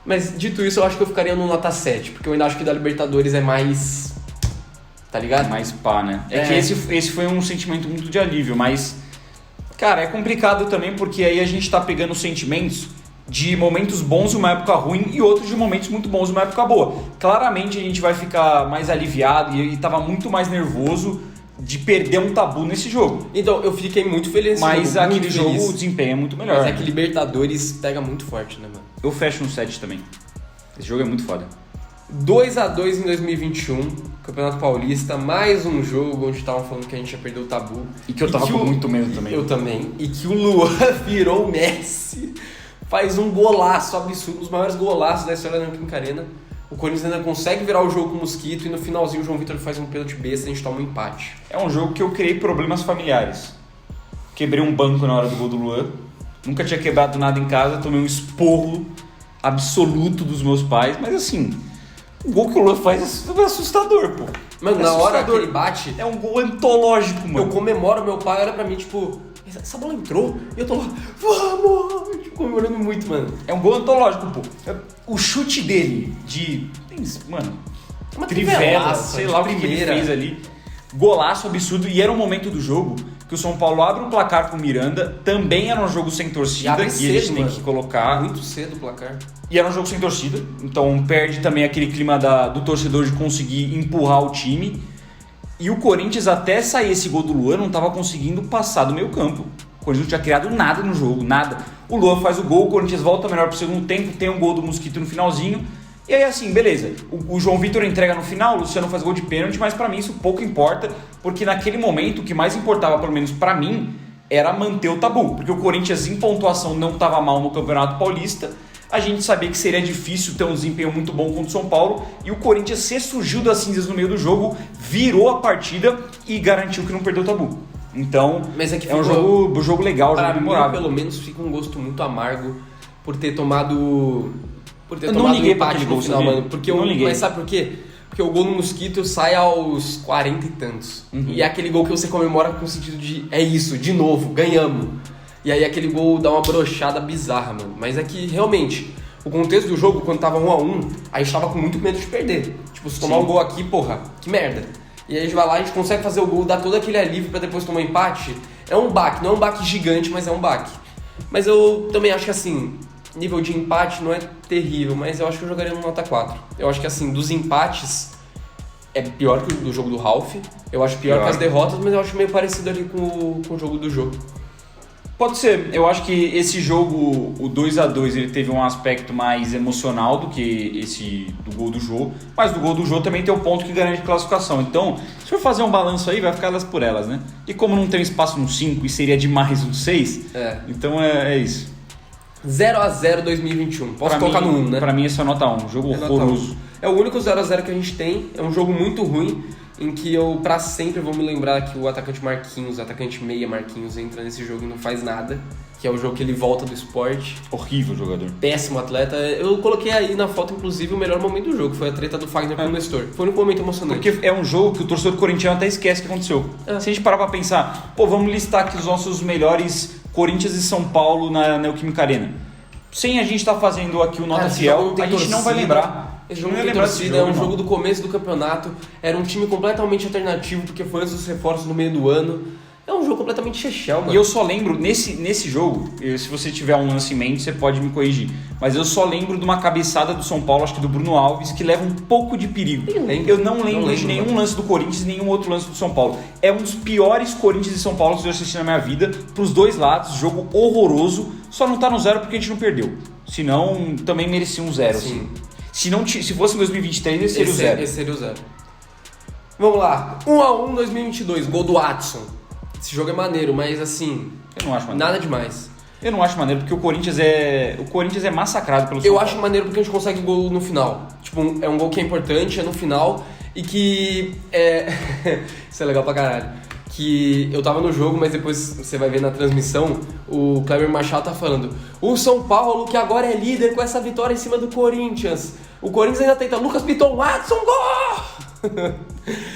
Mas, dito isso, eu acho que eu ficaria no nota 7, porque eu ainda acho que da Libertadores é mais... Tá ligado? Mais pá, né? É que esse foi um sentimento muito de alívio, mas... Cara, é complicado também, porque aí a gente tá pegando sentimentos de momentos bons uma época ruim e outros de momentos muito bons uma época boa. Claramente a gente vai ficar mais aliviado e tava muito mais nervoso de perder um tabu nesse jogo. Então, eu fiquei muito feliz nesse mas jogo. Aquele jogo o desempenho é muito melhor. Mas é que Libertadores pega muito forte, né, mano? Eu fecho no 7 também. Esse jogo é muito foda. 2-2 em 2021, Campeonato Paulista, mais um jogo onde estavam falando que a gente ia perder o tabu. E que eu tava com muito medo também. Eu também. E que o Luan virou o Messi, faz um golaço absurdo, um dos maiores golaços da história da Neoquímica Arena. O Corinthians ainda consegue virar o jogo com o Mosquito e no finalzinho o João Vitor faz um pênalti besta e a gente toma um empate. É um jogo que eu criei problemas familiares. Quebrei um banco na hora do gol do Luan. Nunca tinha quebrado nada em casa, tomei um esporro absoluto dos meus pais, mas assim, o gol que o Luan faz é assustador, pô. Mano, na hora que ele bate... É um gol antológico, mano. Eu comemoro, meu pai olha pra mim, tipo... Essa bola entrou? E eu tô lá... Vamos! Tipo, comemorando muito, mano. É um gol antológico, pô. O chute dele de... Mano... Uma trivela, sei lá o que ele fez ali. Golaço absurdo. E era um momento do jogo que o São Paulo abre um placar com o Miranda. Também era um jogo sem torcida. E a gente tem que colocar... Muito cedo o placar. E era um jogo sem torcida. Então perde também aquele clima do torcedor de conseguir empurrar o time. E o Corinthians, até sair esse gol do Luan, não estava conseguindo passar do meio campo. O Corinthians não tinha criado nada no jogo, nada. O Luan faz o gol, o Corinthians volta melhor pro segundo tempo, tem um gol do Mosquito no finalzinho. E aí assim, beleza, o João Vitor entrega no final, o Luciano faz gol de pênalti, mas pra mim isso pouco importa, porque naquele momento o que mais importava, pelo menos pra mim, era manter o tabu. Porque o Corinthians em pontuação não estava mal no Campeonato Paulista, a gente sabia que seria difícil ter um desempenho muito bom contra o São Paulo, e o Corinthians ressurgiu das cinzas no meio do jogo, virou a partida e garantiu que não perdeu o tabu. Então, mas é, que um jogo legal, um jogo memorável. Pelo menos fica um gosto muito amargo por ter tomado Eu não liguei pra aquele no gol, final, sabia? mano. Porque Não liguei. Mas sabe por quê? Porque o gol no Mosquito sai aos 40 e tantos. E é aquele gol que você comemora com o sentido de, é isso, de novo, ganhamos. E aí aquele gol dá uma brochada bizarra, mano. Mas é que, realmente, o contexto do jogo, quando tava 1-1, a gente tava com muito medo de perder. Tipo, se tomar um gol aqui, porra, que merda. E aí a gente vai lá, a gente consegue fazer o gol, dar todo aquele alívio pra depois tomar um empate. É um baque, não é um baque gigante, mas é um baque. Mas eu também acho que, assim, nível de empate não é terrível, mas eu acho que eu jogaria no nota 4. Eu acho que, assim, dos empates é pior que o do jogo do Ralf. Eu acho pior que as derrotas, mas eu acho meio parecido ali com o jogo do jogo. Pode ser. Eu acho que esse jogo, o 2-2, ele teve um aspecto mais emocional do que esse do gol do Jô. Mas do gol do Jô também tem o ponto que garante classificação. Então, se for fazer um balanço aí, vai ficar elas por elas, né? E como não tem espaço no 5 e seria demais um 6, então é isso. 0-0 2021. Posso colocar no 1, né? Pra mim esse é nota 1. Jogo horroroso. É o único 0-0 que a gente tem. É um jogo muito ruim, em que eu, pra sempre, vou me lembrar que o atacante Marquinhos, o atacante meia Marquinhos, entra nesse jogo e não faz nada. Que é o jogo que ele volta do esporte. Horrível jogador. Péssimo atleta. Eu coloquei aí na foto, inclusive, o melhor momento do jogo. Foi a treta do Fagner com o Nestor. Foi um momento emocionante. Porque é um jogo que o torcedor corintiano até esquece o que aconteceu. Se a gente parar pra pensar, vamos listar aqui os nossos melhores Corinthians e São Paulo na Neoquímica Arena. Sem a gente estar fazendo aqui o Nota Fiel, a gente não vai lembrar. Esse jogo não tem torcida, é um jogo do começo do campeonato. Era um time completamente alternativo, porque foi antes dos reforços no meio do ano. É um jogo completamente chechel, mano. E eu só lembro, nesse jogo, se você tiver um lance em mente, você pode me corrigir, mas eu só lembro de uma cabeçada do São Paulo, acho que do Bruno Alves, que leva um pouco de perigo. Eu não lembro de nenhum lance do Corinthians e nenhum outro lance do São Paulo. É um dos piores Corinthians e São Paulo que eu assisti na minha vida, pros dois lados, jogo horroroso, só não tá no 0 porque a gente não perdeu. Senão, também merecia um 0. Sim. Assim. Se fosse em 2023, esse seria o 0. Esse seria o 0. Vamos lá, 1-1 2022, gol do Watson. Esse jogo é maneiro, mas assim, eu não acho maneiro. Nada demais. Eu não acho maneiro porque o Corinthians é massacrado pelo São Paulo. Eu acho maneiro porque a gente consegue gol no final. Tipo, é um gol que é importante, é no final e que isso é legal pra caralho. Que eu tava no jogo, mas depois você vai ver na transmissão, o Kleber Machado tá falando: o São Paulo que agora é líder com essa vitória em cima do Corinthians. O Corinthians ainda tenta, Lucas Piton, Watson, gol!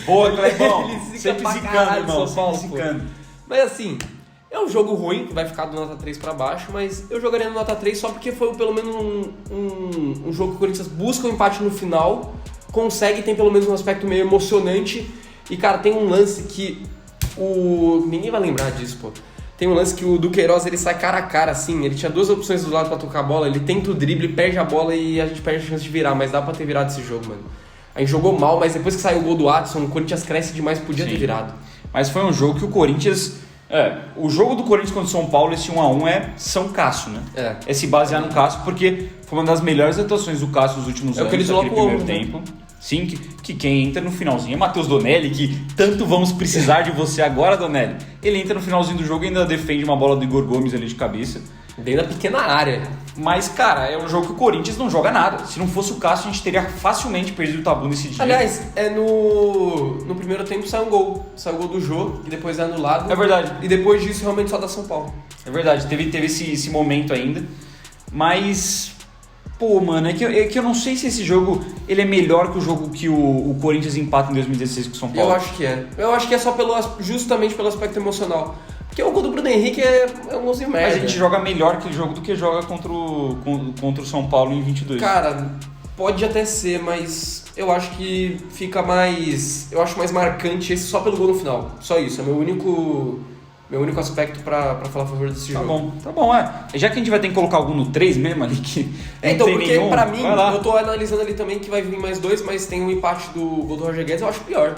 Boa, Clebão. Ele sempre zicando, irmão, sempre zicando. Mas assim, é um jogo ruim, que vai ficar do nota 3 pra baixo, mas eu jogaria no nota 3 só porque foi pelo menos um jogo que o Corinthians busca o empate no final, consegue, tem pelo menos um aspecto meio emocionante. E cara, tem um lance que ninguém vai lembrar disso, pô. Tem um lance que o Duqueiroz, ele sai cara a cara, assim, ele tinha duas opções do lado pra tocar a bola, ele tenta o drible, perde a bola e a gente perde a chance de virar, mas dá pra ter virado esse jogo, mano. A gente jogou mal, mas depois que saiu o gol do Watson, o Corinthians cresce demais, podia ter virado. Mas foi um jogo que o Corinthians... o jogo do Corinthians contra o São Paulo, esse 1-1 é São Cássio, né? É se basear no Cássio, porque foi uma das melhores atuações do Cássio nos últimos anos, naquele primeiro tempo. Sim, que quem entra no finalzinho é Matheus Donelli, que tanto vamos precisar de você agora, Donelli. Ele entra no finalzinho do jogo e ainda defende uma bola do Igor Gomes ali de cabeça. Dentro da pequena área. Mas, cara, é um jogo que o Corinthians não joga nada. Se não fosse o Cássio, a gente teria facilmente perdido o tabu nesse dia. Aliás, no primeiro tempo sai um gol. Sai o gol do Jô, e depois é anulado. É verdade. E depois disso, realmente só dá São Paulo. É verdade, teve esse momento ainda. Mas... Pô, mano, é que eu não sei se esse jogo ele é melhor que o jogo que o Corinthians empata em 2016 com o São Paulo. Eu acho que é. Eu acho que é só justamente pelo aspecto emocional. Porque o gol do Bruno Henrique é um golzinho merda. Mas a gente joga melhor aquele jogo do que joga contra o São Paulo em 22. Cara, pode até ser, mas eu acho que fica mais... Eu acho mais marcante esse só pelo gol no final. Só isso, é meu único aspecto pra falar a favor desse jogo. Tá bom, Já que a gente vai ter que colocar algum no 3 mesmo ali, que então, tem porque nenhum, pra mim, eu tô analisando ali também que vai vir mais 2, mas tem um empate do gol do Roger Guedes, eu acho pior.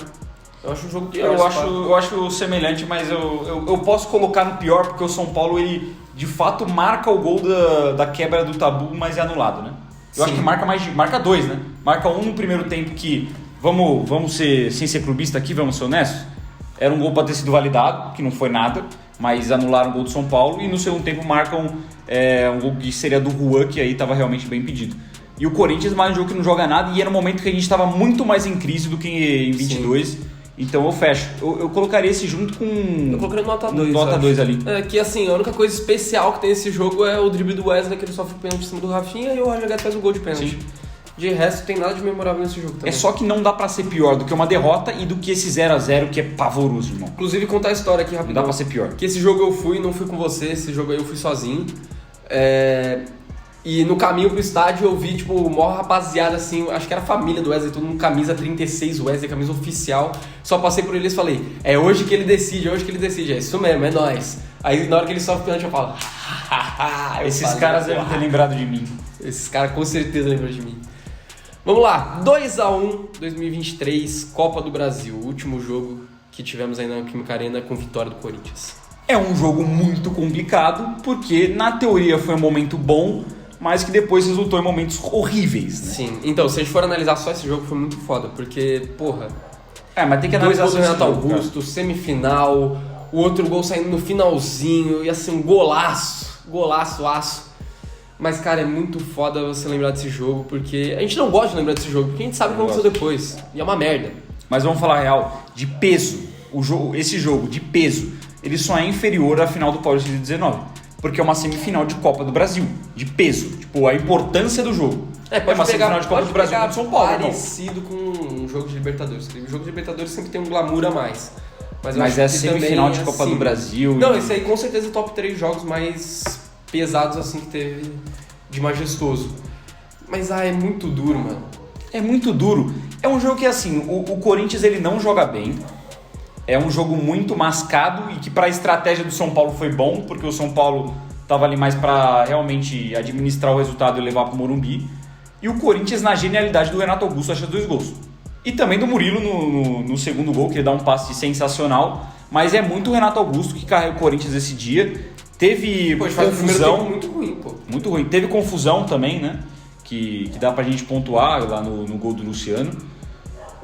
Eu acho um jogo pior. Eu acho semelhante, mas eu posso colocar no pior, porque o São Paulo, ele de fato marca o gol da quebra do tabu, mas é anulado, né? Eu acho que marca 2, né? Marca um no primeiro tempo que, vamos ser, sem ser clubista aqui, vamos ser honestos, era um gol pra ter sido validado, que não foi nada. mas anularam o gol do São Paulo e no segundo tempo marcam um gol que seria do Juan, que aí estava realmente bem impedido. E o Corinthians mais um jogo que não joga nada e era um momento que a gente estava muito mais em crise do que em 22. Sim. Então eu fecho. Eu colocaria esse junto com... Eu colocaria nota 2. Nota 2 ali. Que assim, a única coisa especial que tem nesse jogo é o drible do Wesley, que ele sofre o pênalti em cima do Rafinha e o Roger Guedes faz o gol de pênalti. Sim. De resto, tem nada de memorável nesse jogo também. É só que não dá pra ser pior do que uma derrota e do que esse 0x0 que é pavoroso, irmão. Inclusive, contar a história aqui rapidinho. Não dá pra ser pior. Que esse jogo eu fui, não fui com você, esse jogo aí eu fui sozinho. E no caminho pro estádio eu vi, tipo, o maior rapaziada, assim, acho que era a família do Wesley, todo mundo camisa 36 Wesley, camisa oficial. Só passei por eles e falei, é hoje que ele decide, é isso mesmo, é nóis. Aí na hora que ele sofre o pênalti eu falo, esses caras devem ter lembrado de mim. Esses caras com certeza lembram de mim. Vamos lá, 2x1, 2023, Copa do Brasil, o último jogo que tivemos aí na Química Arena com vitória do Corinthians. É um jogo muito complicado, porque na teoria foi um momento bom, mas que depois resultou em momentos horríveis, né? Sim, então se a gente for analisar só esse jogo foi muito foda, porque, porra... mas tem que analisar o Renato Augusto, semifinal, o outro gol saindo no finalzinho, e assim, um golaço, aço. Mas, cara, é muito foda você lembrar desse jogo, porque a gente não gosta de lembrar desse jogo, porque a gente sabe o que aconteceu depois, e é uma merda. Mas vamos falar a real, de peso, esse jogo de peso, ele só é inferior à final do Paulista de 19, porque é uma semifinal de Copa do Brasil, de peso, tipo, a importância do jogo. Pode uma pegar, semifinal de Copa do Brasil contra São Paulo. Parecido com um jogo de Libertadores, o jogo de Libertadores sempre tem um glamour a mais. Mas é a semifinal de Copa do Brasil. Não, esse aí com certeza é o top 3 jogos mais pesados assim que teve de majestoso. Mas é muito duro, mano. É muito duro. É um jogo que assim, o Corinthians ele não joga bem. É um jogo muito mascado e que para a estratégia do São Paulo foi bom, porque o São Paulo tava ali mais para realmente administrar o resultado e levar pro Morumbi. E o Corinthians na genialidade do Renato Augusto acha 2 gols. E também do Murilo no segundo gol, que ele dá um passe sensacional. Mas é muito o Renato Augusto que carrega o Corinthians esse dia. Teve confusão. Muito ruim, pô. Muito ruim. Teve confusão também, né? Que dá pra gente pontuar lá no gol do Luciano.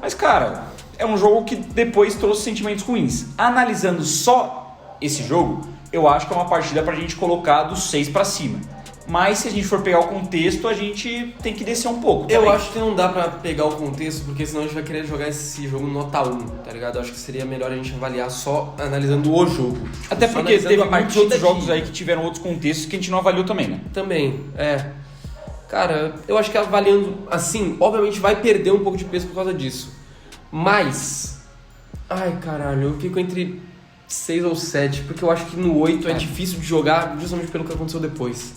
Mas, cara, é um jogo que depois trouxe sentimentos ruins. Analisando só esse jogo, eu acho que é uma partida pra gente colocar dos 6 pra cima. Mas se a gente for pegar o contexto, a gente tem que descer um pouco. Eu acho que não dá pra pegar o contexto, porque senão a gente vai querer jogar esse jogo nota 1, tá ligado? Eu acho que seria melhor a gente avaliar só analisando o jogo. Até porque teve muitos outros jogos aí que tiveram outros contextos que a gente não avaliou também, né? Também, Cara, eu acho que avaliando assim, obviamente vai perder um pouco de peso por causa disso. Mas... Ai, caralho, eu fico entre 6 ou 7, porque eu acho que no 8 é difícil de jogar justamente pelo que aconteceu depois.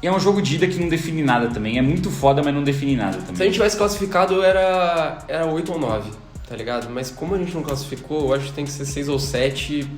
E é um jogo de ida que não define nada também. É muito foda, mas não define nada também. Se a gente tivesse classificado, era 8 ou 9, tá ligado? Mas como a gente não classificou, eu acho que tem que ser 6 ou 7.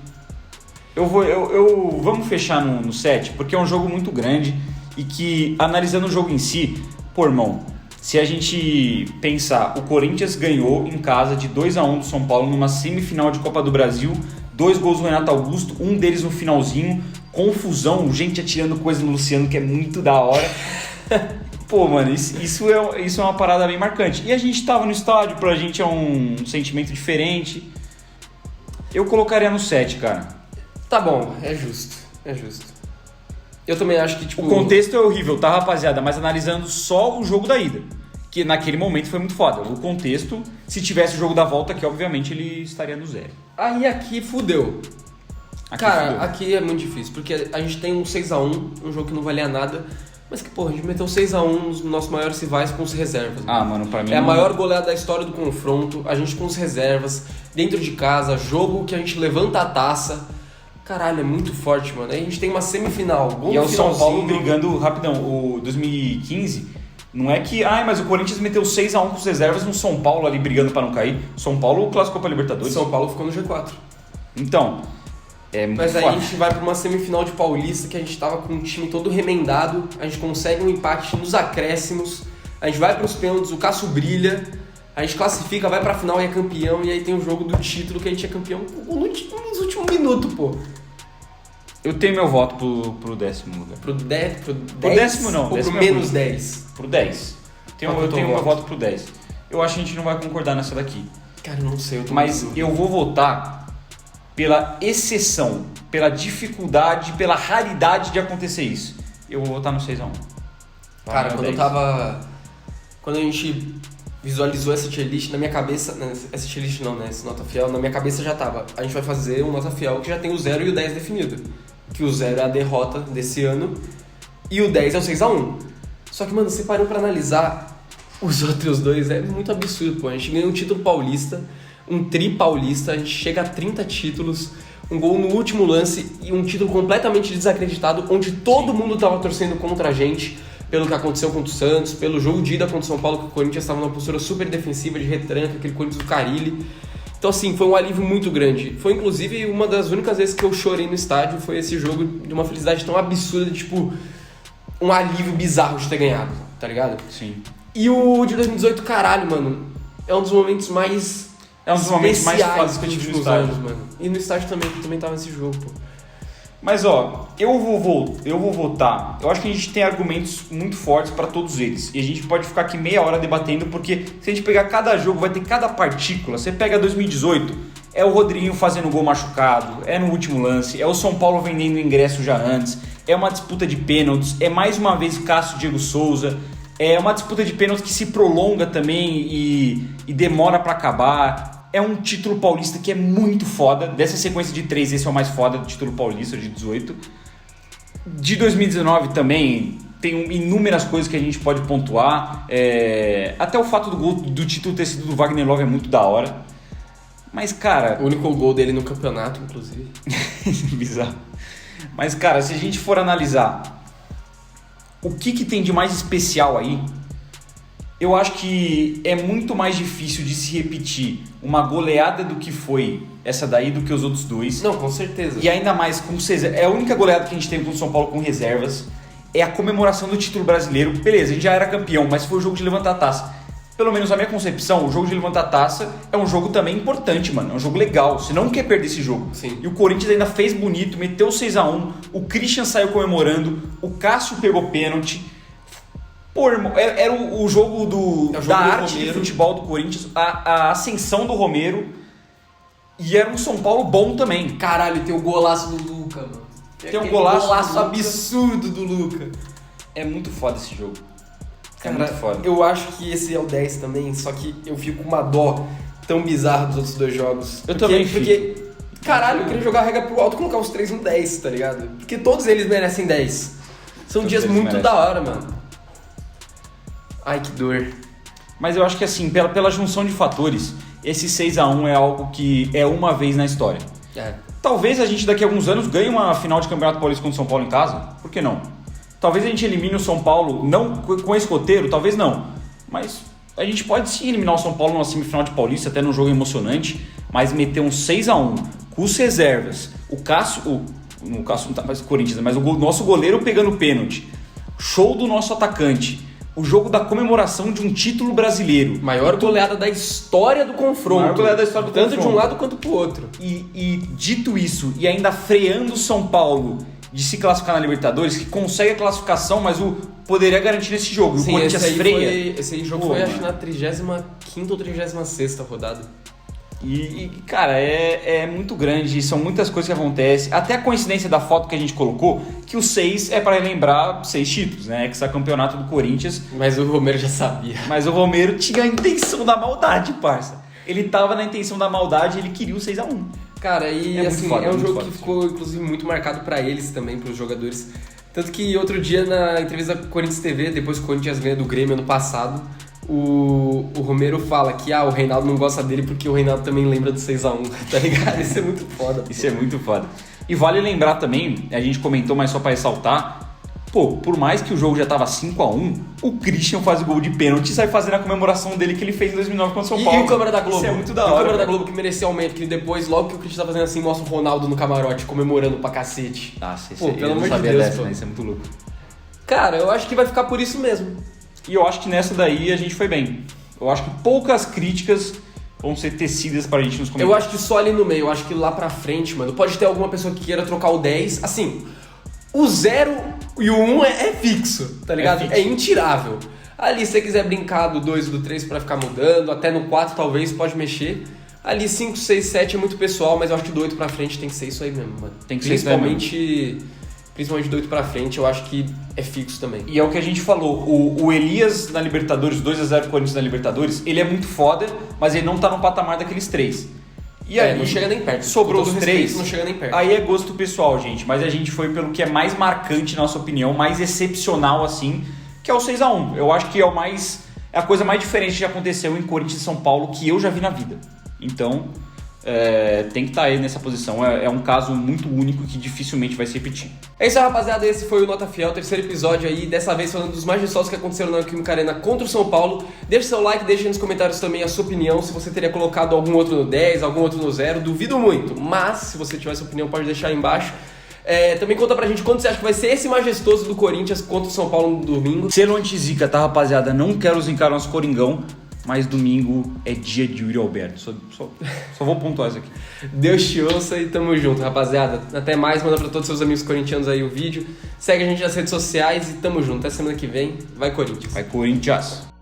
Vamos fechar no 7, porque é um jogo muito grande e que, analisando o jogo em si, pô, irmão, se a gente pensar, o Corinthians ganhou em casa de 2x1 do São Paulo numa semifinal de Copa do Brasil, 2 gols do Renato Augusto, um deles no finalzinho, confusão, gente atirando coisa no Luciano, que é muito da hora. Pô, mano, isso é uma parada bem marcante. E a gente tava no estádio, pra gente é um sentimento diferente. Eu colocaria no 7, cara. Tá bom, é justo. Eu também acho que, tipo... O contexto é horrível, tá, rapaziada? Mas analisando só o jogo da ida, que naquele momento foi muito foda. O contexto, se tivesse o jogo da volta, que obviamente ele estaria no 0. Aí aqui fudeu. Aqui é muito difícil, porque a gente tem um 6x1, um jogo que não valia nada, mas que, porra, a gente meteu 6x1 nos nossos maiores rivais com os reservas. Mano, pra mim... É a maior goleada da história do confronto, a gente com os reservas, dentro de casa, jogo que a gente levanta a taça. Caralho, é muito forte, mano. Aí a gente tem uma semifinal, gol e é o São Paulo brigando rapidão. O 2015, não é que... mas o Corinthians meteu 6x1 com os reservas no São Paulo ali brigando pra não cair. São Paulo classificou pra Libertadores. São Paulo ficou no G4. Então... Mas aí a gente vai pra uma semifinal de Paulista que a gente tava com o time todo remendado, a gente consegue um empate nos acréscimos, a gente vai pros pênaltis, o Cássio brilha, a gente classifica, vai pra final e é campeão, e aí tem o jogo do título que a gente é campeão nos últimos minutos, pô. Eu tenho meu voto pro 10º lugar. Pro 10? Pro 10º não. Ou pro menos 10? Pro 10. Eu tenho meu voto pro 10. Eu acho que a gente não vai concordar nessa daqui. Cara, eu não sei. Mas eu vou votar pela exceção, pela dificuldade, pela raridade de acontecer isso, eu vou votar no 6x1. Cara, quando a gente visualizou essa tier list, na minha cabeça... Essa tier list não, né? Esse nota fiel, na minha cabeça já tava. A gente vai fazer um nota fiel que já tem o 0 e o 10 definido. Que o 0 é a derrota desse ano e o 10 é o 6x1. Só que, mano, você parou pra analisar os outros dois, é muito absurdo, pô. A gente ganhou um título paulista, um tri paulista, a gente chega a 30 títulos, um gol no último lance e um título completamente desacreditado, onde todo mundo tava torcendo contra a gente, pelo que aconteceu contra o Santos, pelo jogo de ida contra o São Paulo, que o Corinthians estava numa postura super defensiva, de retranca, aquele Corinthians do Carille. Então, assim, foi um alívio muito grande. Foi, inclusive, uma das únicas vezes que eu chorei no estádio, foi esse jogo de uma felicidade tão absurda, tipo, um alívio bizarro de ter ganhado, tá ligado? Sim. E o de 2018, caralho, mano, é um dos momentos mais... É um dos momentos mais fodas que eu tive no estádio. Anos, mano. E no estádio também, que também tava nesse jogo, pô. Mas, ó, eu vou votar. Eu acho que a gente tem argumentos muito fortes pra todos eles. E a gente pode ficar aqui meia hora debatendo, porque se a gente pegar cada jogo, vai ter cada partícula. Você pega 2018, é o Rodriguinho fazendo gol machucado, é no último lance, é o São Paulo vendendo ingresso já antes, é uma disputa de pênaltis, é mais uma vez Cássio Diego Souza, é uma disputa de pênaltis que se prolonga também e demora pra acabar. É um título paulista que é muito foda. Dessa sequência de 3, esse é o mais foda do título paulista de 18. De 2019 também tem inúmeras coisas que a gente pode pontuar. Até o fato do título ter sido do Wagner Love é muito da hora. Mas, cara... O único gol dele no campeonato, inclusive. Bizarro. Mas, cara, se a gente for analisar o que tem de mais especial aí, eu acho que é muito mais difícil de se repetir uma goleada do que foi essa daí do que os outros dois. Não, com certeza. E ainda mais com reservas. É a única goleada que a gente teve contra o São Paulo com reservas. É a comemoração do título brasileiro. Beleza, a gente já era campeão, mas foi o jogo de levantar a taça. Pelo menos na minha concepção, o jogo de levantar a taça é um jogo também importante, mano. É um jogo legal. Você não quer perder esse jogo. Sim. E o Corinthians ainda fez bonito, meteu 6x1. O Christian saiu comemorando. O Cássio pegou pênalti. Pô, irmão, era o jogo da arte de futebol do Corinthians, a ascensão do Romero, e era um São Paulo bom também. Caralho, tem o golaço do Luca, mano. Tem um golaço absurdo do Luca. É muito foda esse jogo. Cara, muito foda. Eu acho que esse é o 10 também, só que eu fico com uma dó tão bizarra dos outros dois jogos. Também fico. Porque, caralho, eu queria jogar a regra pro alto e colocar os 3 no 10, tá ligado? Porque todos eles merecem 10. São Todos dias eles muito merecem. da hora, mano. Ai, que dor. Mas eu acho que assim, pela junção de fatores, esse 6x1 é algo que é uma vez na história. Talvez a gente daqui a alguns anos ganhe uma final de Campeonato Paulista contra o São Paulo em casa, por que não? Talvez a gente elimine o São Paulo, não com esse roteiro, talvez não. Mas a gente pode sim eliminar o São Paulo numa semifinal de Paulista, até num jogo emocionante, mas meter um 6x1 com os reservas, o Cássio não tá mais Corinthians, mas o nosso goleiro pegando pênalti, show do nosso atacante, o jogo da comemoração de um título brasileiro. Maior goleada da história do confronto. Maior goleada da história do Tanto confronto. de um lado quanto pro outro. E dito isso, e ainda freando o São Paulo de se classificar na Libertadores, que consegue a classificação, mas poderia garantir nesse jogo. Sim, o Corinthians freia. Esse jogo foi, acho, na 35ª ou 36ª rodada. E cara, é muito grande, são muitas coisas que acontecem. Até a coincidência da foto que a gente colocou, que o 6 é para lembrar 6 títulos, né? Hexacampeonato do Corinthians. Mas o Romero já sabia. Mas o Romero tinha a intenção da maldade, parça. Ele tava na intenção da maldade e ele queria o 6x1. Cara, e assim, foda, é um jogo foda, que ficou, inclusive, muito marcado pra eles também, pros jogadores. Tanto que outro dia, na entrevista da Corinthians TV, depois que o Corinthians ganha do Grêmio ano passado, o Romero fala que o Reinaldo não gosta dele porque o Reinaldo também lembra do 6x1, tá ligado? Isso é muito foda. Isso é muito foda. E vale lembrar também, a gente comentou, mas só pra ressaltar, pô, por mais que o jogo já tava 5x1, o Christian faz o gol de pênalti e sai fazendo a comemoração dele que ele fez em 2009 contra o São Paulo. E o Câmara da Globo? Isso é muito da hora. hora. O Câmara da Globo que mereceu aumento, que depois, logo que o Christian tá fazendo assim, mostra o Ronaldo no camarote comemorando pra cacete. Nossa, pô, pelo amor de Deus, dessa, né? Isso é muito louco. Cara, eu acho que vai ficar por isso mesmo. E eu acho que nessa daí a gente foi bem. Eu acho que poucas críticas vão ser tecidas pra gente nos comentários. Eu acho que só ali no meio, eu acho que lá pra frente, mano, pode ter alguma pessoa que queira trocar o 10. Assim, o 0 e o 1 é fixo, tá ligado? fixo. É intirável. Ali, se você quiser brincar do 2 e do 3 pra ficar mudando, até no 4 talvez pode mexer. Ali 5, 6, 7 é muito pessoal, mas eu acho que do 8 pra frente tem que ser isso aí mesmo, mano. Tem que ser isso aí mesmo. Principalmente do 8 pra frente, eu acho que é fixo também. E é o que a gente falou, o Elias na Libertadores, 2-0 Corinthians na Libertadores, ele é muito foda, mas ele não tá no patamar daqueles 3. E aí, não chega nem perto. Sobrou os 3, não chega nem perto. Aí é gosto pessoal, gente, mas a gente foi pelo que é mais marcante, na nossa opinião, mais excepcional, assim, que é o 6-1. Eu acho que é a coisa mais diferente que aconteceu em Corinthians e São Paulo que eu já vi na vida. Então, tem que estar aí nessa posição. É um caso muito único que dificilmente vai se repetir. É isso aí, rapaziada. Esse foi o Nota Fiel, terceiro episódio aí. Dessa vez falando dos majestosos que aconteceram na Neoquímica Arena contra o São Paulo. Deixe seu like, deixe nos comentários também a sua opinião. Se você teria colocado algum outro no 10, algum outro no 0, duvido muito. Mas, se você tiver sua opinião, pode deixar aí embaixo. Também conta pra gente quanto você acha que vai ser esse majestoso do Corinthians contra o São Paulo no domingo. Selo anti-zica, tá, rapaziada? Não quero zicar nosso Coringão, mas domingo é dia de Yuri Alberto. Só vou pontuar isso aqui. Deus te ouça e tamo junto, rapaziada. Até mais, manda pra todos os seus amigos corintianos aí o vídeo. Segue a gente nas redes sociais e tamo junto. Até semana que vem. Vai, Corinthians. Vai, Corinthians.